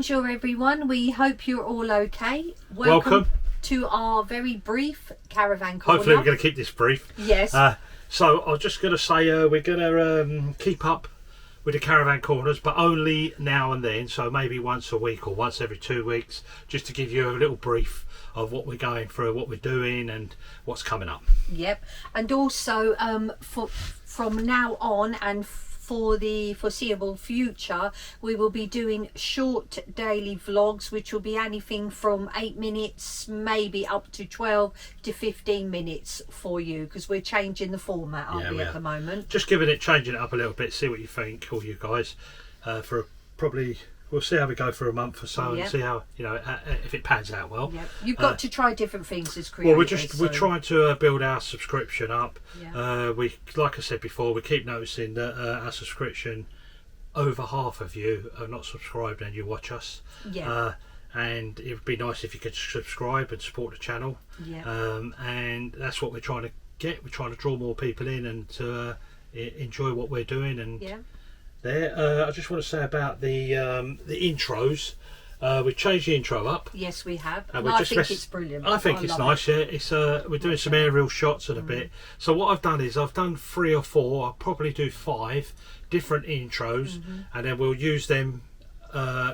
Bonjour everyone, we hope you're all okay. Welcome to our very brief caravan corner. Hopefully we're going to keep this brief. Yes. So I was just going to say we're going to keep up with the caravan corners, but only now and then, so maybe once a week or once every 2 weeks, just to give you a little brief of what we're going through, what we're doing and what's coming up. Yep. And also from now on and for the foreseeable future, we will be doing short daily vlogs, which will be anything from 8 minutes, maybe up to 12 to 15 minutes for you, because we're changing the format, aren't we, at the moment? Just changing it up a little bit, see what you think, all you guys. We'll see how we go for a month or so and see how, if it pans out well. Yep. You've got to try different things as creators. Well, we're trying to build our subscription up. Yeah. Like I said before, we keep noticing that our subscription, over half of you are not subscribed and you watch us. Yeah. And it would be nice if you could subscribe and support the channel. Yeah. And that's what we're trying to get. We're trying to draw more people in and to enjoy what we're doing. And I just want to say about the intros. We've changed the intro up. Yes, we have. And I think it's brilliant. I think it's nice. Yeah, it's we're doing some aerial shots in a bit. So what I've done is I've done 3 or 4. I'll probably do 5 different intros, and then we'll use them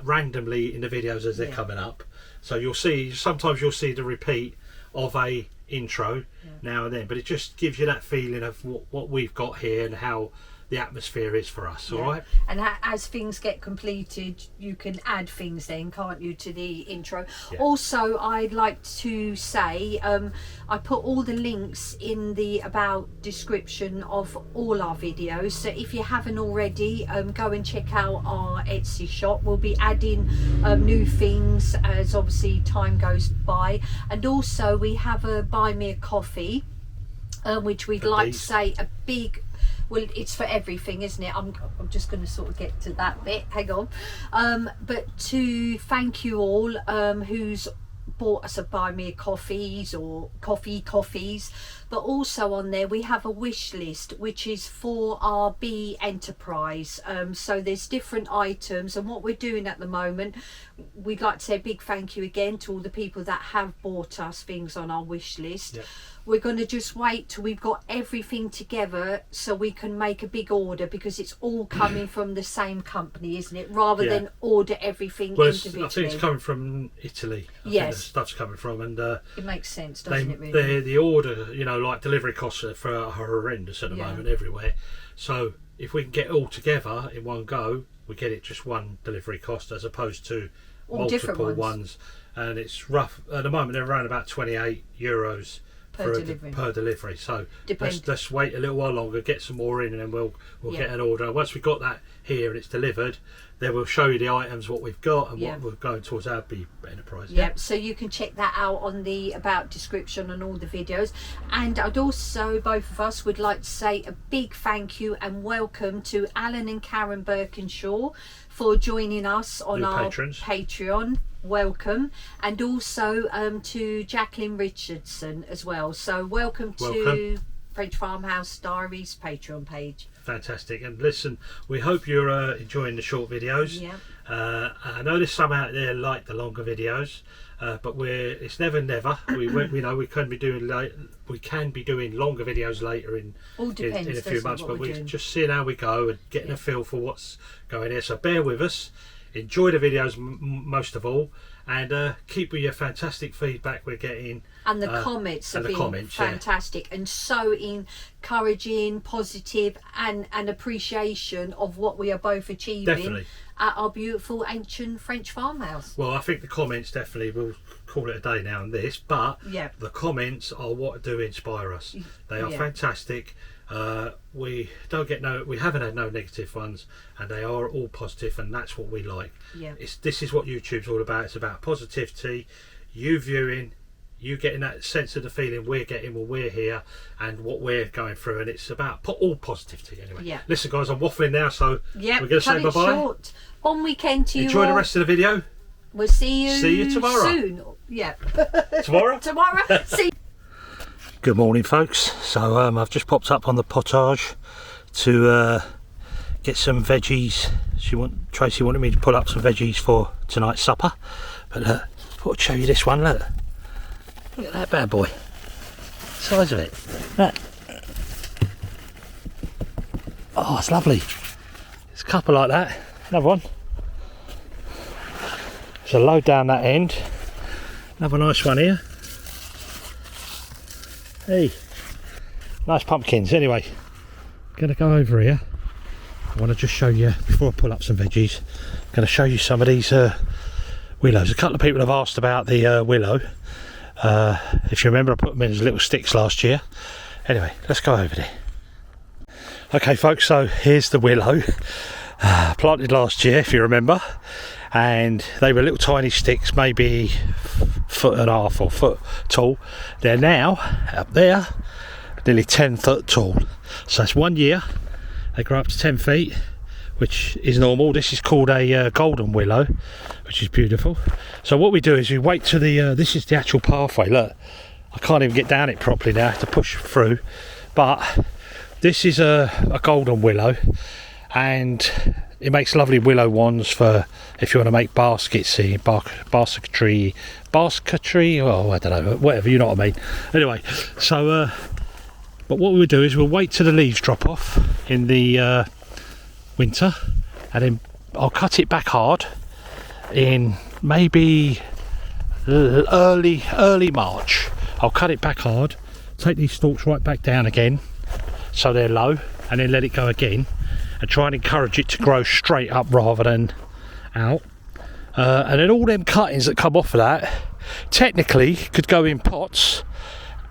randomly in the videos as they're coming up. So you'll see. Sometimes you'll see the repeat of a intro now and then, but it just gives you that feeling of what we've got here and how the atmosphere is for us. All right, and as things get completed, you can add things then, can't you, to the intro? Also, I'd like to say I put all the links in the about description of all our videos, so if you haven't already, go and check out our Etsy shop. We'll be adding new things as obviously time goes by, and also we have a buy me a coffee, which we'd like to say a big, well, it's for everything, isn't it? I'm just going to sort of get to that bit. Hang on. But to thank you all who's bought us a buy me a coffees or coffees, but also on there we have a wish list which is for our bee enterprise. So there's different items, and what we're doing at the moment, we'd like to say a big thank you again to all the people that have bought us things on our wish list. We're going to just wait till we've got everything together so we can make a big order, because it's all coming from the same company, isn't it? Rather than order everything individually. I think it's coming from Italy. I think the stuff's coming from, and it makes sense, doesn't it? Really, the order, like delivery costs are horrendous at the moment everywhere. So if we can get it all together in one go, we get it just one delivery cost as opposed to all multiple ones. And it's rough at the moment. They're around about €28 per delivery. So let's wait a little while longer, get some more in, and then we'll get an order. Once we've got that here and it's delivered, then we'll show you the items, what we've got and what we're going towards our bee enterprise. So you can check that out on the about description on all the videos. And I'd also, both of us would like to say a big thank you and welcome to Alan and Karen Birkinshaw for joining us on our patrons. Patreon. Welcome. And also to Jacqueline Richardson as well. So welcome to French Farmhouse Diaries Patreon page. Fantastic. And listen, we hope you're enjoying the short videos. I know there's some out there like the longer videos, but it's never we can be doing longer videos later in a few months, but we're just seeing how we go and getting a feel for what's going here. So bear with us, enjoy the videos most of all, and keep with your fantastic feedback we're getting. And the comments have been fantastic and so encouraging, positive, and an appreciation of what we are both achieving at our beautiful ancient French farmhouse. Well, I think the comments definitely, we'll call it a day now on this, but the comments are what do inspire us. They are fantastic. We haven't had no negative ones, and they are all positive, and that's what we like. This is what YouTube's all about. It's about positivity, you viewing, you getting that sense of the feeling we're getting when we're here and what we're going through, and it's about all positivity anyway. Listen guys, I'm waffling now, so we're going to say bye-bye. Bon weekend to you. Enjoy the rest of the video. We'll see you tomorrow soon. Tomorrow. See. Good morning folks. So I've just popped up on the potage to get some veggies. Tracy wanted me to pull up some veggies for tonight's supper. But look, I thought I'd show you this one. Look at that bad boy. The size of it. Look. Oh, it's lovely. There's a couple like that. Another one. There's a load down that end. Another nice one here. Hey, nice pumpkins. Anyway, I'm going to go over here. I want to just show you, before I pull up some veggies, I'm going to show you some of these willows. A couple of people have asked about the willow. If you remember, I put them in as little sticks last year. Anyway, let's go over there. Okay folks, so here's the willow. Planted last year, if you remember, and they were little tiny sticks, maybe 1.5 foot or foot tall. They're now up there nearly 10 foot tall, so that's 1 year. They grow up to 10 feet, which is normal. This is called a golden willow, which is beautiful. So what we do is we wait to the this is the actual pathway. Look, I can't even get down it properly now, I have to push through. But this is a golden willow, and it makes lovely willow wands for if you want to make baskets, basketry, oh I don't know, whatever, you know what I mean. Anyway, so but what we'll do is we'll wait till the leaves drop off in the winter, and then I'll cut it back hard in maybe early March. I'll cut it back hard, take these stalks right back down again so they're low, and then let it go again, and try and encourage it to grow straight up rather than out. And then all them cuttings that come off of that technically could go in pots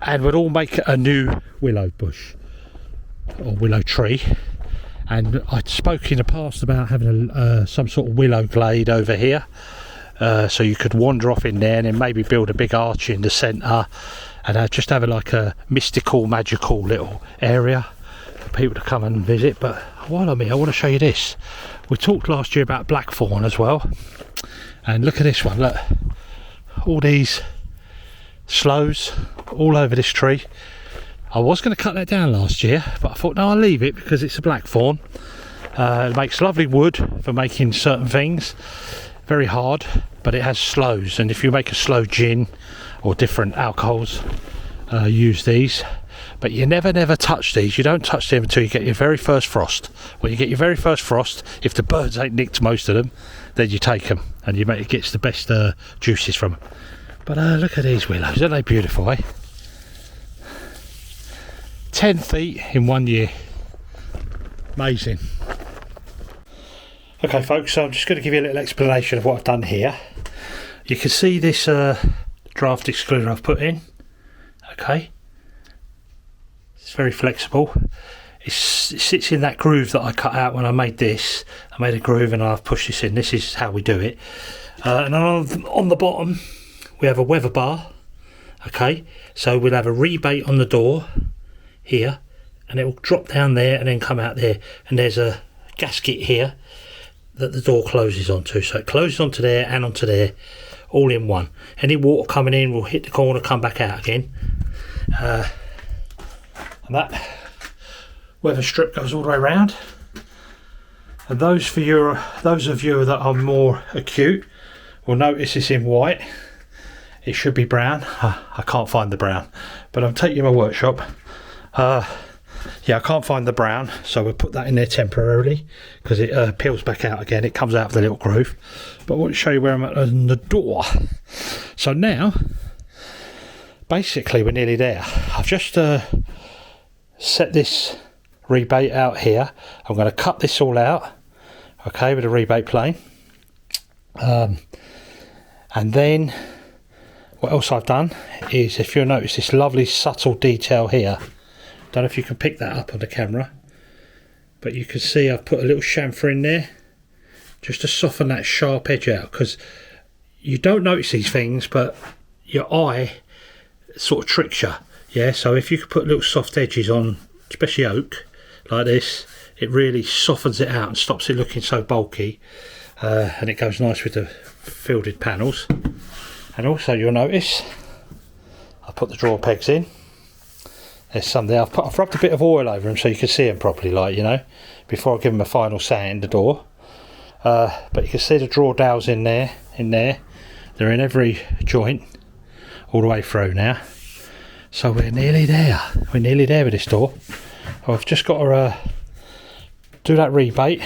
and would all make a new willow bush or willow tree. And I'd spoke in the past about having some sort of willow glade over here, so you could wander off in there and then maybe build a big arch in the centre, and just have like a mystical, magical little area for people to come and visit. But while I'm here, I want to show you this. We talked last year about blackthorn as well, and look at this one. Look, all these sloes all over this tree. I was going to cut that down last year, but I thought no, I'll leave it because it's a blackthorn. It makes lovely wood for making certain things, very hard, but it has sloes, and if you make a sloe gin or different alcohols, use these. But you never touch these. You don't touch them until you get your very first frost. When you get your very first frost, if the birds ain't nicked most of them, then you take them and it gets the best juices from them. But look at these willows, aren't they beautiful, eh? 10 feet in 1 year. Amazing. Okay folks, so I'm just going to give you a little explanation of what I've done here. You can see this draft excluder I've put in. Okay. It's very flexible. It sits in that groove that I cut out when I made this. I made a groove and I've pushed this in. This is how we do it. And on the bottom we have a weather bar. Okay, so we'll have a rebate on the door here, and it will drop down there and then come out there, and there's a gasket here that the door closes onto, so it closes onto there and onto there all in one. Any water coming in will hit the corner, come back out again, and that weather strip goes all the way around. And those of you that are more acute will notice it's in white. It should be brown. I can't find the brown, but I'll take you to my workshop. Yeah, I can't find the brown, so we'll put that in there temporarily because it peels back out again. It comes out of the little groove. But I want to show you where I'm at on the door. So now, basically, we're nearly there. I've just set this rebate out here. I'm going to cut this all out, okay, with a rebate plane. And then what else I've done is, if you'll notice this lovely subtle detail here, don't know if you can pick that up on the camera, but you can see I've put a little chamfer in there just to soften that sharp edge out, because you don't notice these things but your eye sort of tricks you. Yeah, so if you could put little soft edges on, especially oak like this, it really softens it out and stops it looking so bulky, and it goes nice with the fielded panels. And also you'll notice I put the drawer pegs in. There's some there. I've rubbed a bit of oil over them so you can see them properly, like, you know, before I give them a final sand, the door. But you can see the drawer dowels in there. They're in every joint all the way through now. So we're nearly there. We're nearly there with this door. I've just got to do that rebate,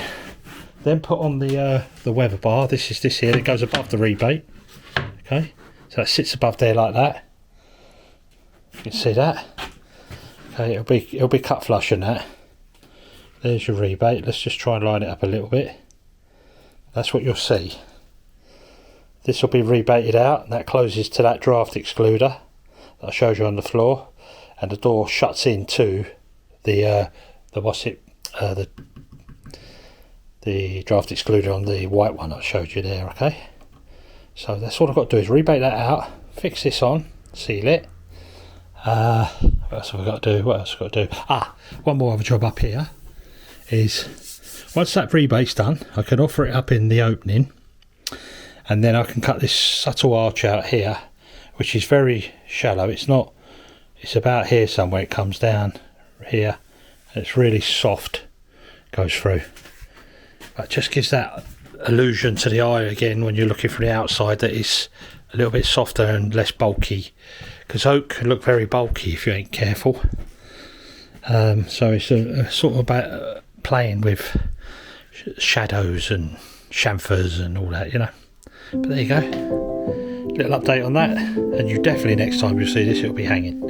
then put on the weather bar. This is this here that goes above the rebate. Okay, so that sits above there like that. You can see that. Okay, it'll be cut flush in that. There's your rebate. Let's just try and line it up a little bit. That's what you'll see. This will be rebated out, and that closes to that draft excluder that I showed you on the floor, and the door shuts into the draft excluder on the white one I showed you there. Okay, so that's all I've got to do is rebate that out, fix this on, seal it. What else have I got to do? One more other job up here is, once that rebate's done, I can offer it up in the opening, and then I can cut this subtle arch out here, which is very shallow. It's about here somewhere. It comes down here, and it's really soft, goes through. But it just gives that illusion to the eye again when you're looking from the outside that it's a little bit softer and less bulky, because oak can look very bulky if you ain't careful. So it's a sort of about playing with shadows and chamfers and all that, you know. But there you go, little update on that, and you definitely next time you see this, it'll be hanging.